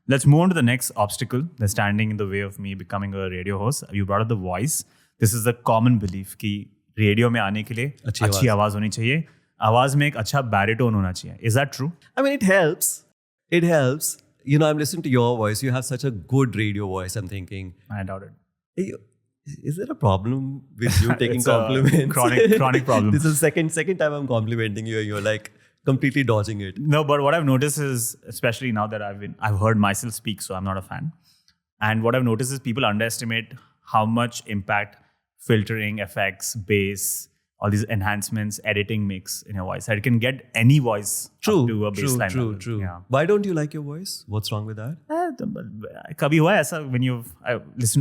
Let's move on to the next obstacle that's standing in the way of me becoming a radio host. You brought up the voice. This is the common belief कि radio में आने के लिए अच्छी आवाज होनी चाहिए. आवाज में एक अच्छा baritone होना चाहिए. Is that true? I mean, it helps. It helps. You know, I'm listening to your voice. You have such a good radio voice. I'm thinking. I doubt it. Hey, is there a problem with you taking compliments? Chronic problem. This is second time I'm complimenting you, and you're like completely dodging it. No, but what I've noticed is, especially now that I've heard myself speak, so I'm not a fan. And what I've noticed is people underestimate how much impact filtering, effects, bass, all these enhancements, editing makes in your voice. It can get any voice up to a baseline level. True. Yeah. Why don't you like your voice? What's wrong with that? कभी हुआ ऐसा when you've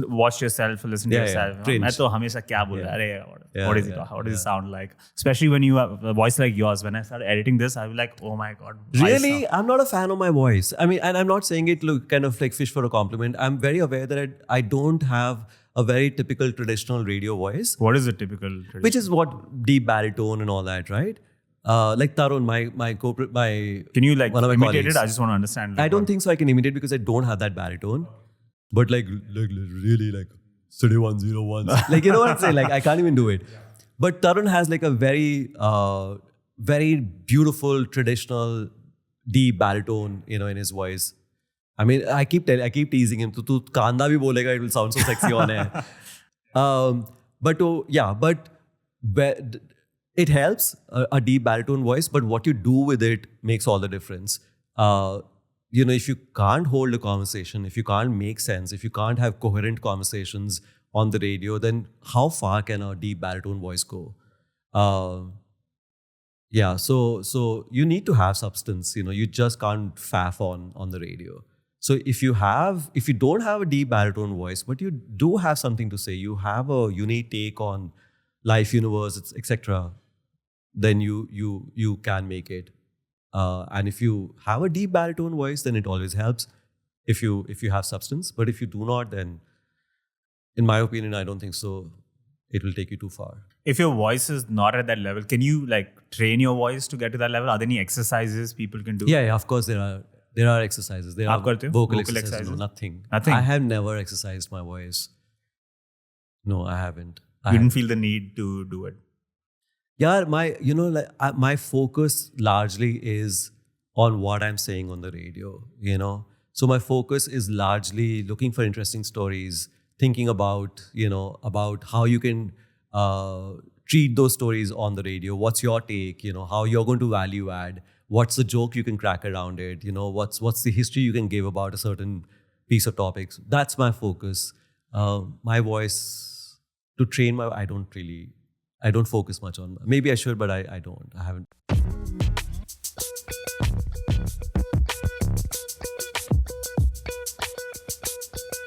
watched yourself, listened to yourself? मैं तो हमेशा क्या बोल रहा है? What is it? How does it sound like? Especially when you have a voice like yours. When I started editing this, I was like, oh my god. Really, I'm not a fan of my voice. I mean, and I'm not saying it kind of like fish for a compliment. I'm very aware that I don't have a very typical traditional radio voice. What is a typical traditional? Which is what deep baritone and all that, right? Like Tarun, my can you like imitate colleagues. It? I just want to understand. Like, I don't think so. I can imitate because I don't have that baritone. But like really like City 101. Like, you know what I'm saying? Like, I can't even do it. But Tarun has like a very beautiful traditional deep baritone, you know, in his voice. I mean, I keep teasing him. Tu kanda bhi bolega, it will sound so sexy on air. But it helps a deep baritone voice. But what you do with it makes all the difference. You know, if you can't hold a conversation, if you can't make sense, if you can't have coherent conversations on the radio, then how far can a deep baritone voice go? So you need to have substance. You know, you just can't faff on the radio. So if you don't have a deep baritone voice, but you do have something to say, you have a unique take on life, universe, etc., then you can make it. And if you have a deep baritone voice, then it always helps. If you have substance, but if you do not, then in my opinion, I don't think so. It will take you too far. If your voice is not at that level, can you like train your voice to get to that level? Are there any exercises people can do? Yeah, of course there are. There are exercises. There are vocal exercises. No, nothing. I have never exercised my voice. No, I haven't. You didn't feel the need to do it? Yeah, my focus largely is on what I'm saying on the radio, you know. So my focus is largely looking for interesting stories, thinking about how you can treat those stories on the radio. What's your take? You know, how you're going to value add. What's the joke you can crack around it? You know, what's the history you can give about a certain piece of topics? That's my focus. My voice, to train I don't focus much on. Maybe I should, but I don't. I haven't.